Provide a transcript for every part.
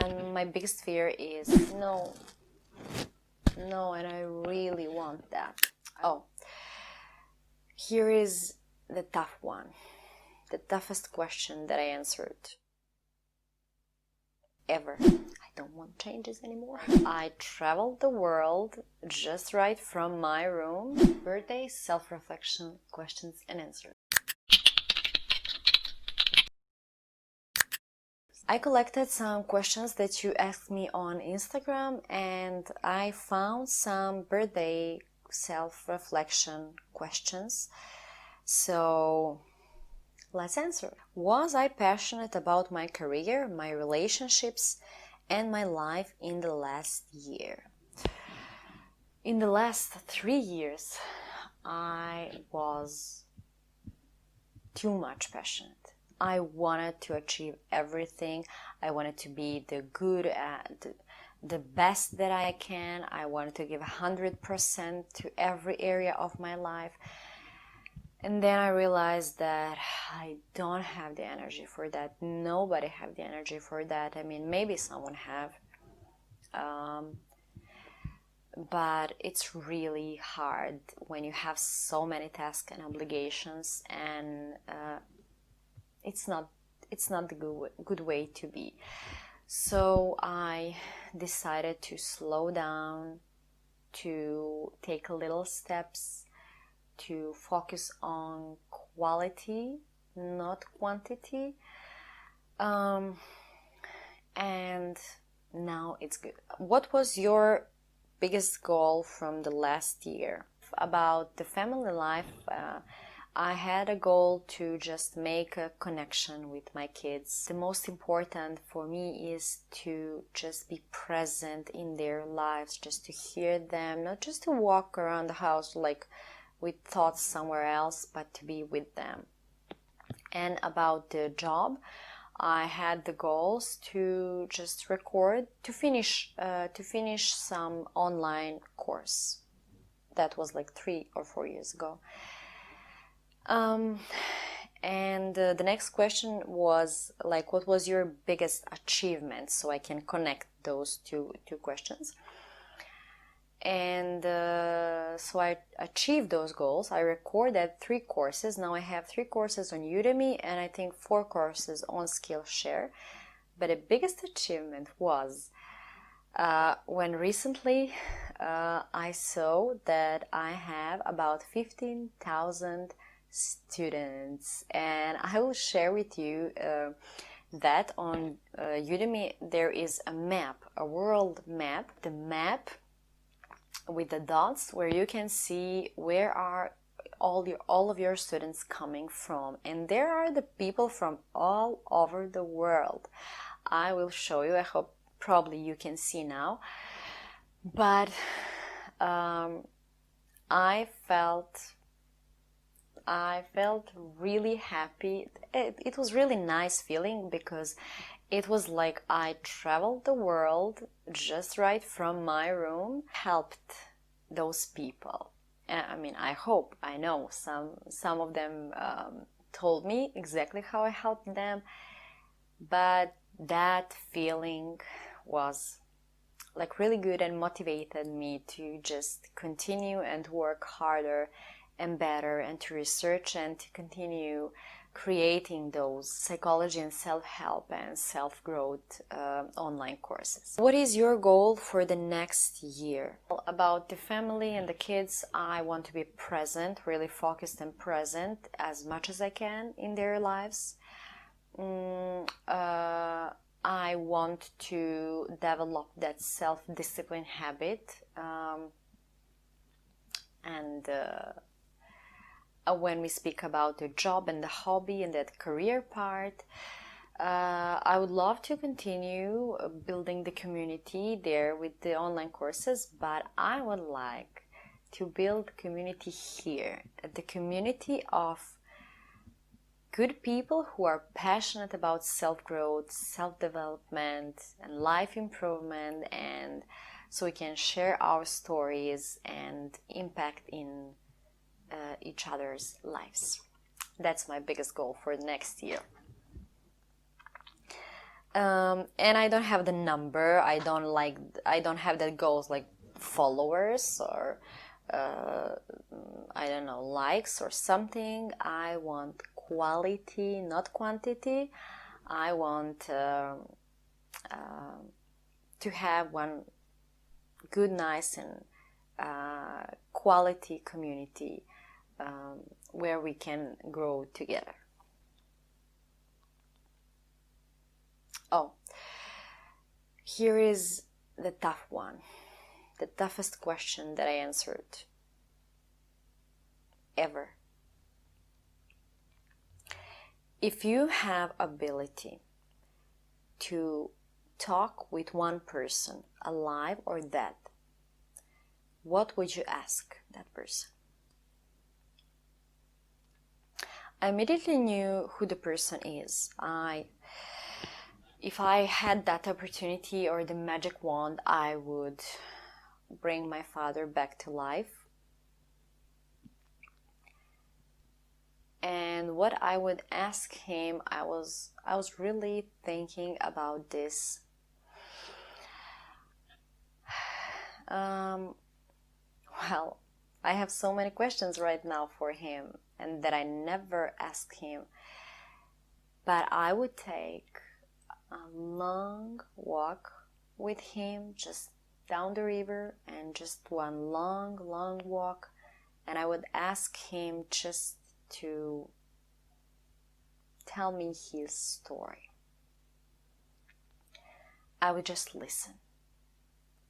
And my biggest fear is no, and I really want that. Oh, here is the tough one, the toughest question that I answered ever. I don't want changes anymore. I traveled the world just right from my room. Birthday, self-reflection, questions and answers. I collected some questions that you asked me on Instagram, and I found some birthday self-reflection questions. So let's answer. Was I passionate about my career, my relationships, and my life in the last year? In the last 3 years, I was too much passionate. I wanted to achieve everything. I wanted to be the best that I can. I wanted to give 100% to every area of my life. And then I realized that I don't have the energy for that. Nobody have the energy for that. I mean, maybe someone have. But it's really hard when you have so many tasks and obligations, and it's not the good way to be. So I decided to slow down, to take little steps, to focus on quality, not quantity, and now it's good. What was your biggest goal from the last year? About the family life, I had a goal to just make a connection with my kids. The most important for me is to just be present in their lives, just to hear them, not just to walk around the house like with thoughts somewhere else, but to be with them. And about the job, I had the goals to just record, to finish some online course. That was like 3 or 4 years ago. And the next question was like, what was your biggest achievement? So I can connect those two questions. And so I achieved those goals. I recorded 3 courses. Now I have 3 courses on Udemy and I think 4 courses on Skillshare. But the biggest achievement was when recently I saw that I have about 15,000 students, and I will share with you that on Udemy there is a map, a world map, the map with the dots where you can see where are all of your students coming from, and there are the people from all over the world. I will show you. I hope probably you can see now, but I felt really happy. It was really nice feeling because it was like I traveled the world just right from my room, helped those people. I mean, I know some of them told me exactly how I helped them, but that feeling was like really good and motivated me to just continue and work harder and better, and to research and to continue creating those psychology and self-help and self-growth online courses. What is your goal for the next year? About the family and the kids, I want to be present, really focused and present as much as I can in their lives. I want to develop that self-discipline habit, and when we speak about the job and the hobby and that career part, I would love to continue building the community there with the online courses, but I would like to build community here, the community of good people who are passionate about self-growth, self-development, and life improvement, and so we can share our stories and impact in each other's lives. That's my biggest goal for next year. And I don't have the number. I don't have that goals like followers or I don't know, likes or something. I want quality, not quantity. I want to have one good, nice, and quality community where we can grow together. Oh, here is the tough one, the toughest question that I answered ever. If you have ability to talk with one person, alive or dead, what would you ask that person? I immediately knew who the person is. If I had that opportunity or the magic wand, I would bring my father back to life. And what I would ask him, I was really thinking about this. Well, I have so many questions right now for him, and that I never asked him. But I would take a long walk with him, just down the river, and just one long walk, and I would ask him just to tell me his story. I would just listen.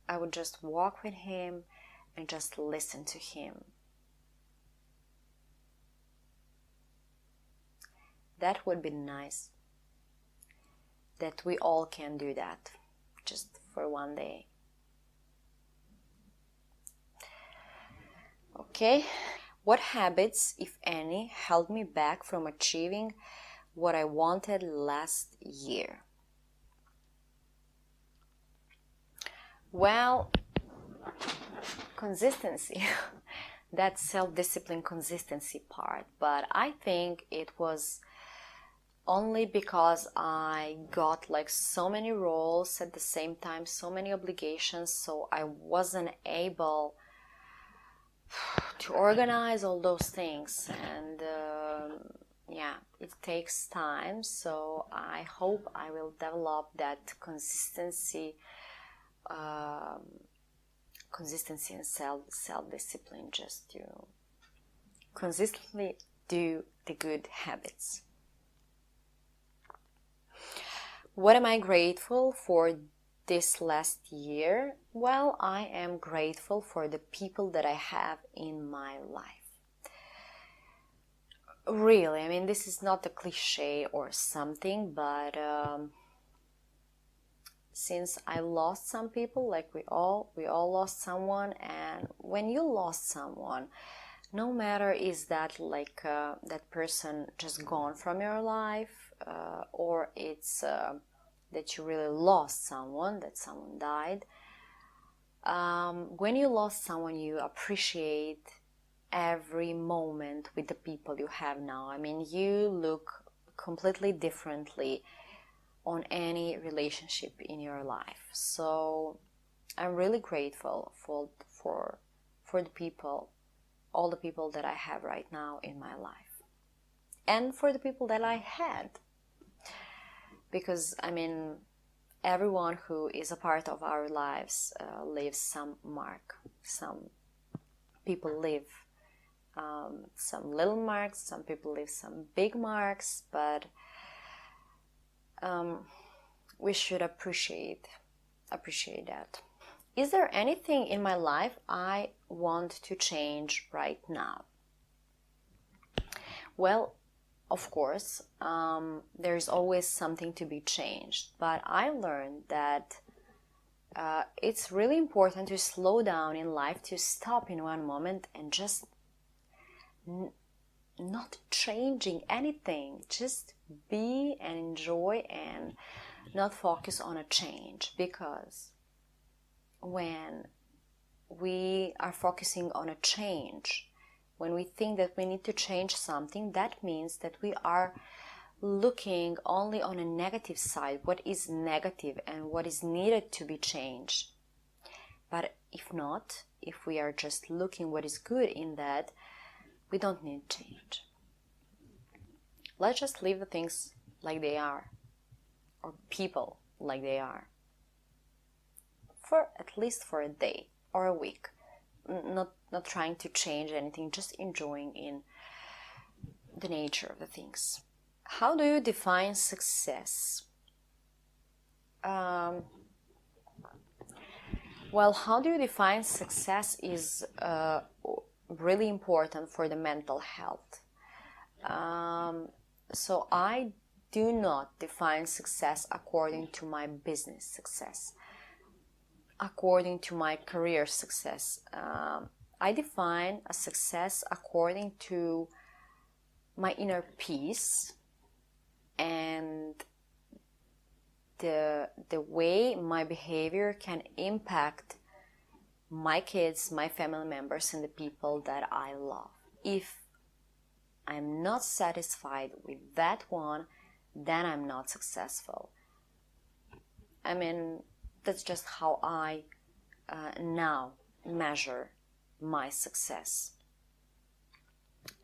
I would just walk with him and just listen to him. That would be nice. That we all can do that, just for one day. Okay. What habits, if any, held me back from achieving what I wanted last year? Well, consistency. That self-discipline consistency part. But I think it was only because I got like so many roles at the same time, so many obligations, so I wasn't able to organize all those things. And yeah, it takes time, so I hope I will develop that consistency and self-discipline, just to consistently do the good habits. What am I grateful for this last year? Well, I am grateful for the people that I have in my life. Really, I mean, this is not a cliche or something, but since I lost some people, like we all lost someone, and when you lost someone, no matter is that like that person just gone from your life, or it's that you really lost someone, that someone died. When you lost someone, you appreciate every moment with the people you have now. I mean, you look completely differently on any relationship in your life. So I'm really grateful for the people, all the people that I have right now in my life, and for the people that I had. Because, I mean, everyone who is a part of our lives leaves some mark. Some people leave some little marks, some people leave some big marks, but we should appreciate that. Is there anything in my life I want to change right now? Well, of course, there's always something to be changed, but I learned that it's really important to slow down in life, to stop in one moment and just not changing anything, just be and enjoy and not focus on a change. Because when we are focusing on a change, when we think that we need to change something, that means that we are looking only on a negative side, what is negative and what is needed to be changed. But if not, if we are just looking what is good in that, we don't need change. Let's just leave the things like they are, or people like they are, for at least for a day or a week. Not trying to change anything, just enjoying in the nature of the things. How do you define success? Well, how do you define success is really important for the mental health. So I do not define success according to my business success, according to my career success. I define a success according to my inner peace and the way my behavior can impact my kids, my family members, and the people that I love. If I'm not satisfied with that one, then I'm not successful. I mean, that's just how I now measure my success.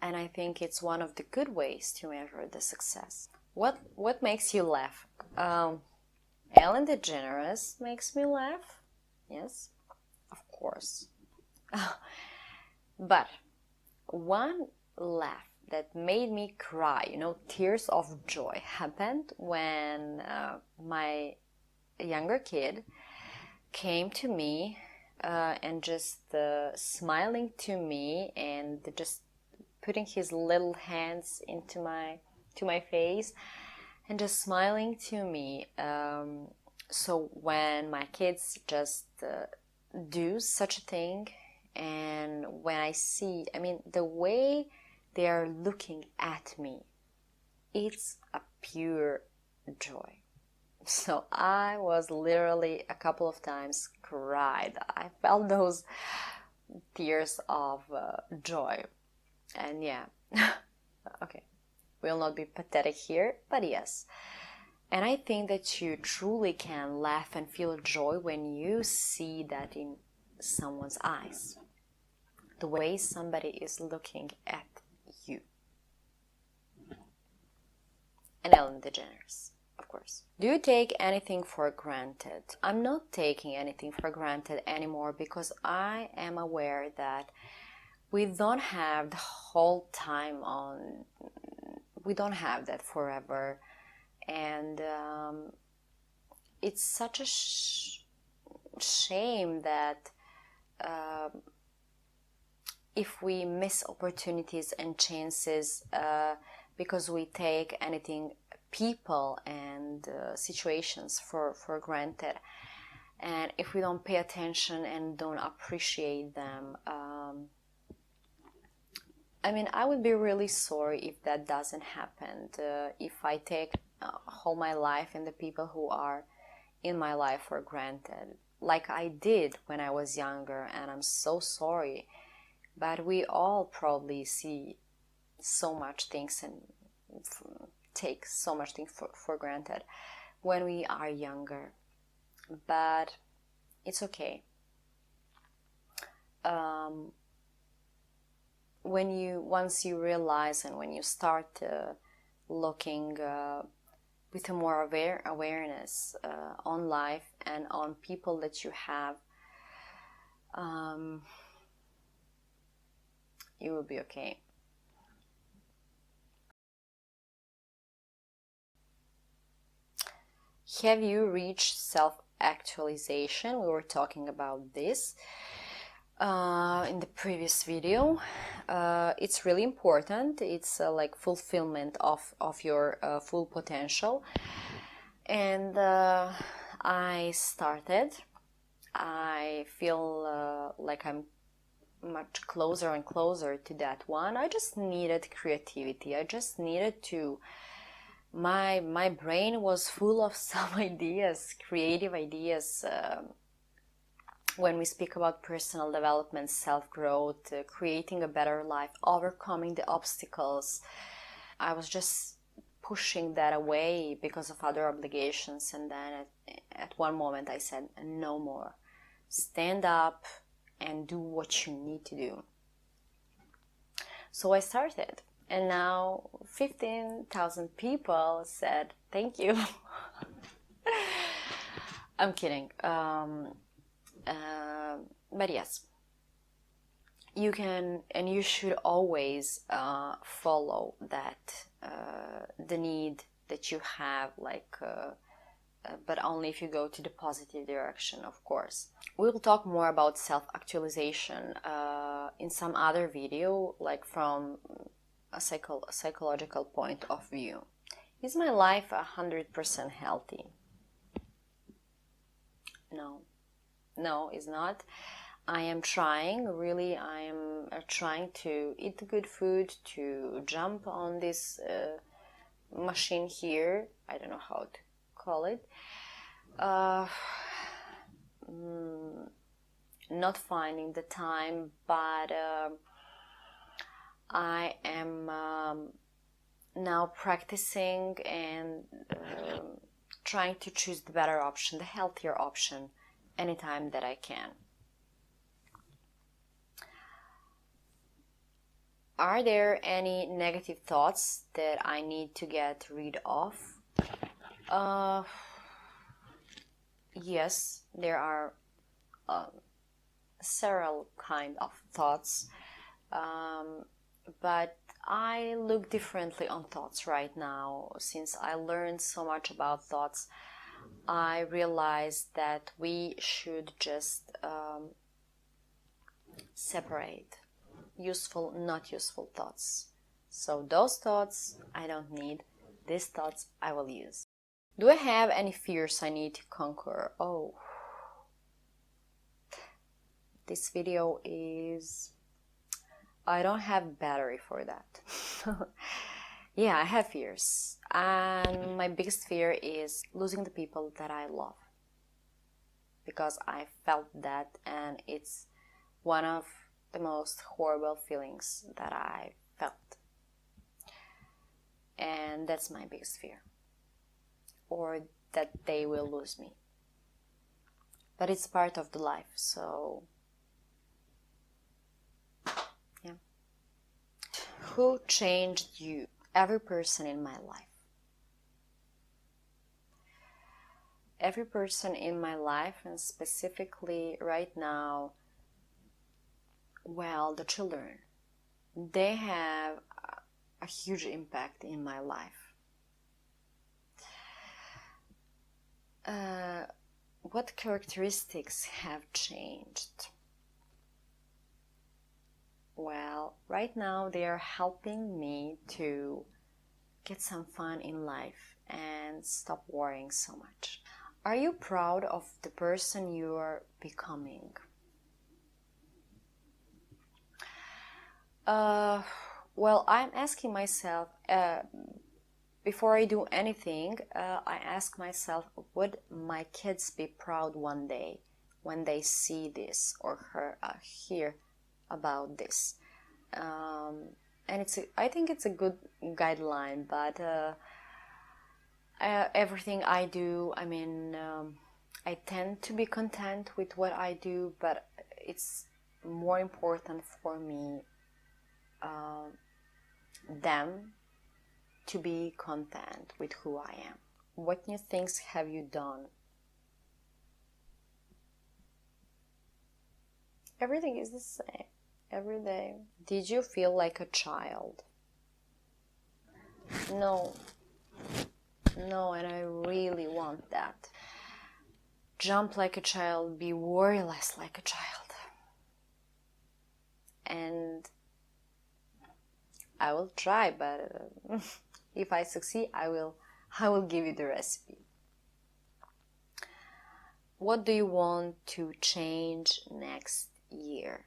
And I think it's one of the good ways to measure the success. What makes you laugh? Ellen DeGeneres makes me laugh. Yes, of course. But one laugh that made me cry, tears of joy, happened when my younger kid came to me and just smiling to me and just putting his little hands into my face and just smiling to me. So when my kids just do such a thing, and when I see, the way they are looking at me, it's a pure joy. So I was literally a couple of times cried. I felt those tears of joy. And yeah, okay, will not be pathetic here, but yes. And I think that you truly can laugh and feel joy when you see that in someone's eyes, the way somebody is looking at you. And Ellen DeGeneres, of course. Do you take anything for granted? I'm not taking anything for granted anymore, because I am aware that we don't have the whole time on, we don't have that forever. And it's such a shame that if we miss opportunities and chances because we take anything, people and situations for granted, and if we don't pay attention and don't appreciate them, I would be really sorry if that doesn't happen. If I take all my life and the people who are in my life for granted, like I did when I was younger, and I'm so sorry. But we all probably see so much things and take so much things for granted when we are younger. But it's okay. Once you realize, and when you start looking with a more awareness on life and on people that you have, you will be okay. Have you reached self-actualization? We were talking about this in the previous video. It's really important. It's like fulfillment of your full potential. And I started. I feel like I'm much closer and closer to that one. I just needed creativity. I just needed to, my brain was full of some ideas, creative ideas. When we speak about personal development, self-growth, creating a better life, overcoming the obstacles, I was just pushing that away because of other obligations. And then at one moment I said, no more. Stand up and do what you need to do. So I started, and now 15,000 people said thank you. I'm kidding. But yes, you can and you should always follow that the need that you have, but only if you go to the positive direction, of course. We'll talk more about self-actualization in some other video, like from a psychological point of view. Is my life 100% healthy? No, it's not. I am trying, really, I am trying to eat good food, to jump on this machine here, I don't know how to call it. Not finding the time, but I am now practicing and trying to choose the better option, the healthier option, anytime that I can. Are there any negative thoughts that I need to get rid of? Yes, there are several kind of thoughts, but I look differently on thoughts right now. Since I learned so much about thoughts, I realized that we should just separate useful, not useful thoughts. So those thoughts I don't need, these thoughts I will use. Do I have any fears I need to conquer? Oh, this video is... I don't have battery for that. Yeah, I have fears. And my biggest fear is losing the people that I love. Because I felt that, and it's one of the most horrible feelings that I felt. And that's my biggest fear. Or that they will lose me. But it's part of the life, so... yeah. Who changed you? Every person in my life. Every person in my life, and specifically right now, well, the children. They have a huge impact in my life. What characteristics have changed? Well, right now they are helping me to get some fun in life and stop worrying so much. Are you proud of the person you are becoming? Well, I'm asking myself, before I do anything, I ask myself, would my kids be proud one day when they see this or hear about this? And I think it's a good guideline, but everything I do, I tend to be content with what I do, but it's more important for me them to be content with who I am. What new things have you done? Everything is the same every day. Did you feel like a child? No, and I really want that. Jump like a child, be worryless like a child. And I will try, but if I succeed, I will give you the recipe. What do you want to change next year?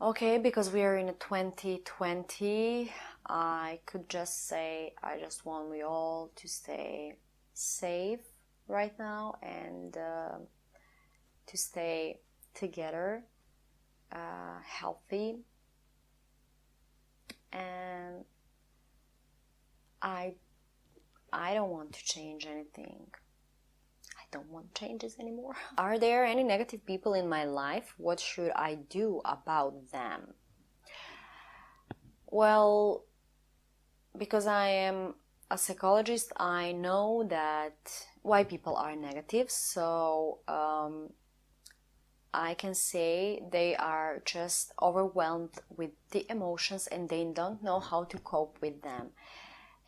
Okay, because we are in 2020, I could just say I just want we all to stay safe right now and to stay together, healthy, and I don't want to change anything. I don't want changes anymore. Are there any negative people in my life? What should I do about them? Well, because I am a psychologist, I know that why people are negative. So I can say they are just overwhelmed with the emotions and they don't know how to cope with them.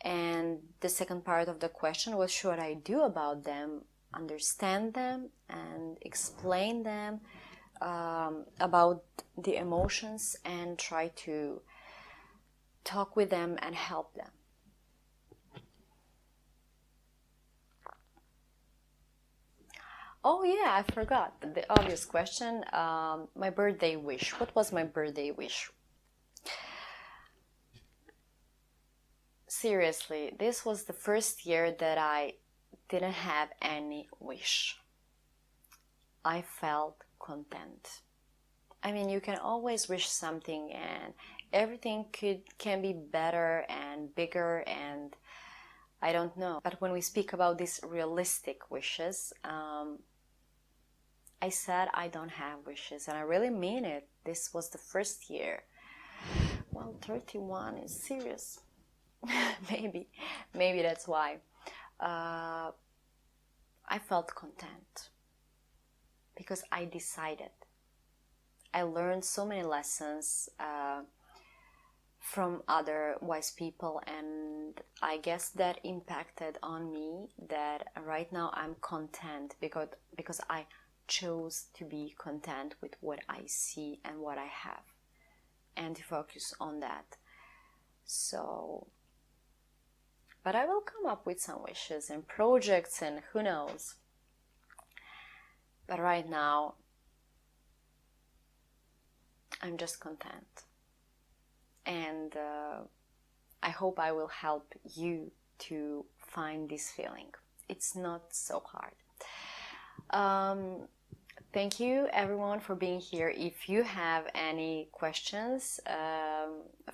And the second part of the question, what should I do about them? Understand them and explain them about the emotions and try to talk with them and help them. Oh yeah, I forgot the obvious question. My birthday wish. What was my birthday wish? Seriously, this was the first year that I didn't have any wish. I felt content. I mean, you can always wish something and everything can be better and bigger and I don't know. But when we speak about these realistic wishes, I said I don't have wishes and I really mean it. This was the first year. Well, 31 is serious. Maybe that's why. I felt content because I decided. I learned so many lessons from other wise people, and I guess that impacted on me that right now I'm content because I chose to be content with what I see and what I have and to focus on that. So, but I will come up with some wishes and projects and who knows. But right now, I'm just content. And I hope I will help you to find this feeling. It's not so hard. Thank you everyone for being here. If you have any questions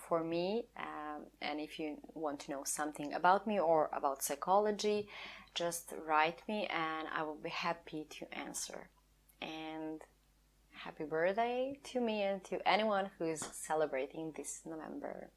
for me and if you want to know something about me or about psychology, just write me and I will be happy to answer. And happy birthday to me and to anyone who is celebrating this November.